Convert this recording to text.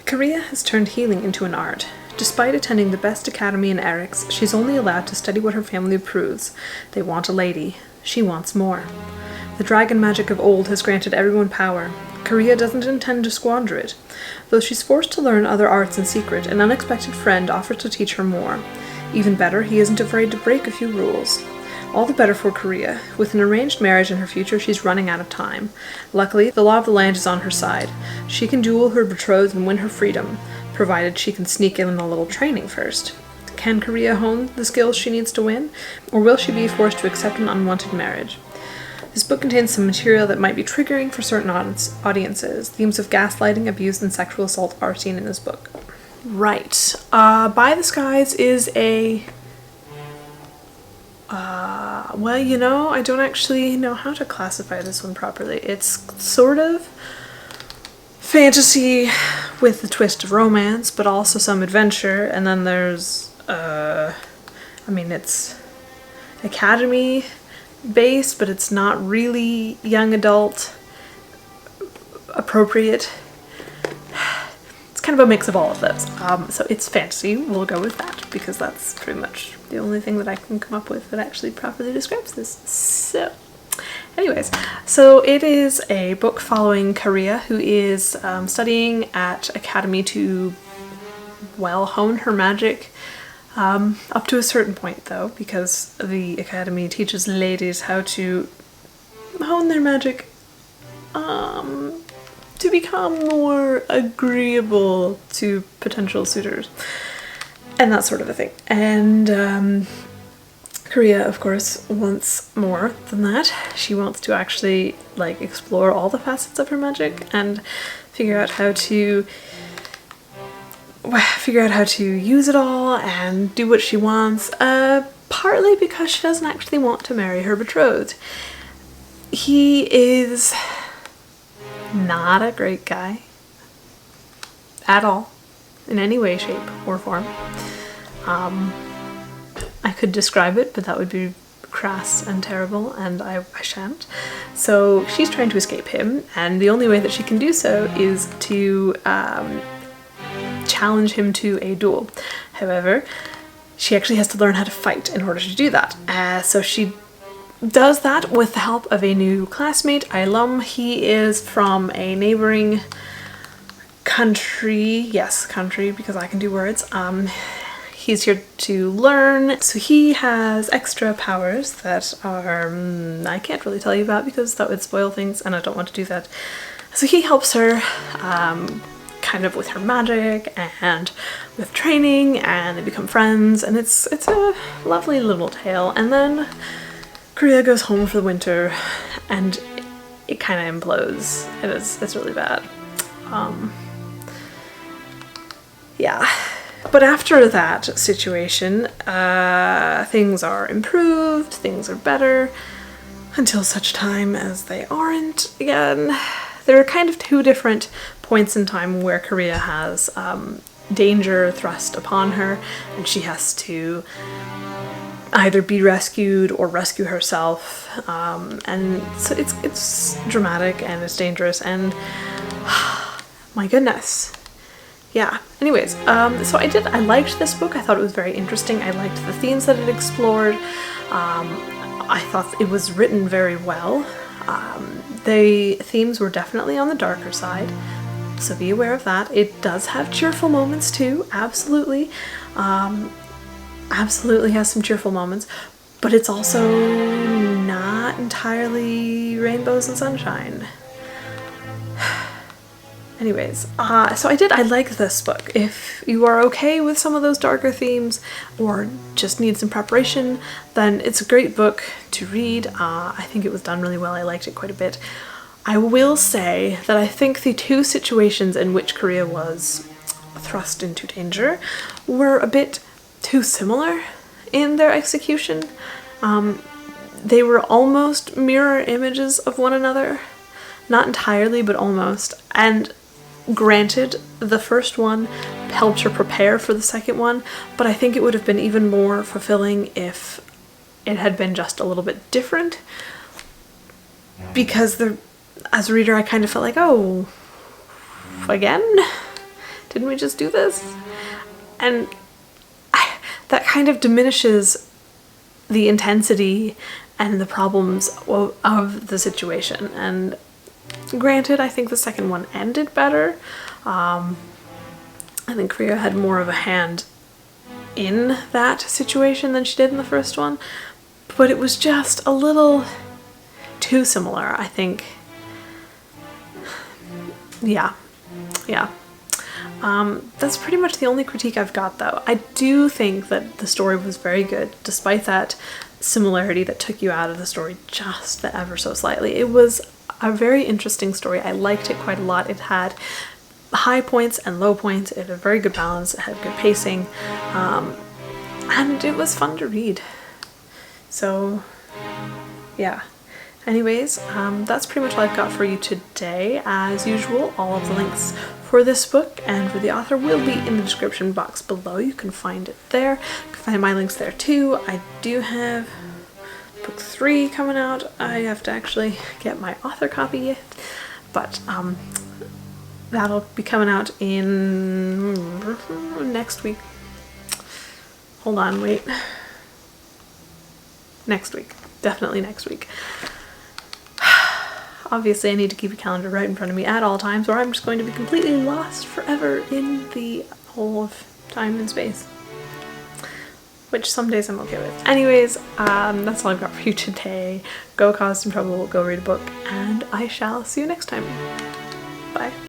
Kariea has turned healing into an art. Despite attending the best academy in Eric's, she's only allowed to study what her family approves. They want a lady. She wants more. The dragon magic of old has granted everyone power. Kariea doesn't intend to squander it. Though she's forced to learn other arts in secret, an unexpected friend offers to teach her more. Even better, he isn't afraid to break a few rules. All the better for Kariea. With an arranged marriage in her future, she's running out of time. Luckily, the law of the land is on her side. She can duel her betrothed and win her freedom, provided she can sneak in a little training first. Can Kariea hone the skills she needs to win, or will she be forced to accept an unwanted marriage? This book contains some material that might be triggering for certain audiences. Themes of gaslighting, abuse, and sexual assault are seen in this book. Right. By the Skies is a... well, you know, I don't actually know how to classify this one properly. It's sort of fantasy with the twist of romance, but also some adventure. And then there's, it's academy based, but it's not really young adult appropriate. It's kind of a mix of all of those. So it's fantasy. We'll go with that because that's pretty much the only thing that I can come up with that actually properly describes this. So anyways, so it is a book following Kariea, who is studying at academy to, well, hone her magic. Up to a certain point though, because the academy teaches ladies how to hone their magic to become more agreeable to potential suitors and that sort of a thing. And Kariea, of course, wants more than that. She wants to actually like explore all the facets of her magic and figure out how to use it all and do what she wants, partly because she doesn't actually want to marry her betrothed. He is not a great guy at all, in any way, shape, or form. I could describe it, but that would be crass and terrible, and I shan't. So she's trying to escape him, and the only way that she can do so is to challenge him to a duel. However, she actually has to learn how to fight in order to do that. So she does that with the help of a new classmate, Ilum. He is from a neighboring country. Yes, country, because I can do words. He's here to learn. So he has extra powers that are, I can't really tell you about because that would spoil things and I don't want to do that. So he helps her kind of with her magic and with training, and they become friends, and it's a lovely little tale. And then Kariea goes home for the winter and it kind of implodes. It's really bad. Yeah. But after that situation, things are improved, things are better, until such time as they aren't again. There are kind of two different points in time where Kariea has danger thrust upon her, and she has to either be rescued or rescue herself. And so it's dramatic and it's dangerous, and my goodness. Yeah, anyways, so I liked this book. I thought it was very interesting. I liked the themes that it explored. I thought it was written very well. The themes were definitely on the darker side, so be aware of that. It does have cheerful moments too, absolutely. Absolutely has some cheerful moments, but it's also not entirely rainbows and sunshine. Anyways, so I like this book. If you are okay with some of those darker themes or just need some preparation, then it's a great book to read. I think it was done really well. I liked it quite a bit. I will say that I think the two situations in which Kariea was thrust into danger were a bit too similar in their execution. They were almost mirror images of one another. Not entirely, but almost. And granted, the first one helped her prepare for the second one, but I think it would have been even more fulfilling if it had been just a little bit different. Because as a reader, I kind of felt like, oh, again? Didn't we just do this? And that kind of diminishes the intensity and the problems of the situation. And granted, I think the second one ended better. I think Kariea had more of a hand in that situation than she did in the first one, but it was just a little too similar, I think. Yeah. That's pretty much the only critique I've got, though. I do think that the story was very good, despite that similarity that took you out of the story just ever so slightly. It was a very interesting story. I liked it quite a lot. It had high points and low points. It had a very good balance. It had good pacing, and it was fun to read. So yeah. Anyways, that's pretty much all I've got for you today. As usual, all of the links for this book and for the author will be in the description box below. You can find it there. You can find my links there too. I do have book 3 coming out. I have to actually get my author copy yet, but that'll be coming out in next week. Hold on, wait. Next week. Definitely next week. Obviously, I need to keep a calendar right in front of me at all times, or I'm just going to be completely lost forever in the whole of time and space. Which some days I'm okay with. Anyways, that's all I've got for you today. Go cause some trouble, go read a book, and I shall see you next time. Bye.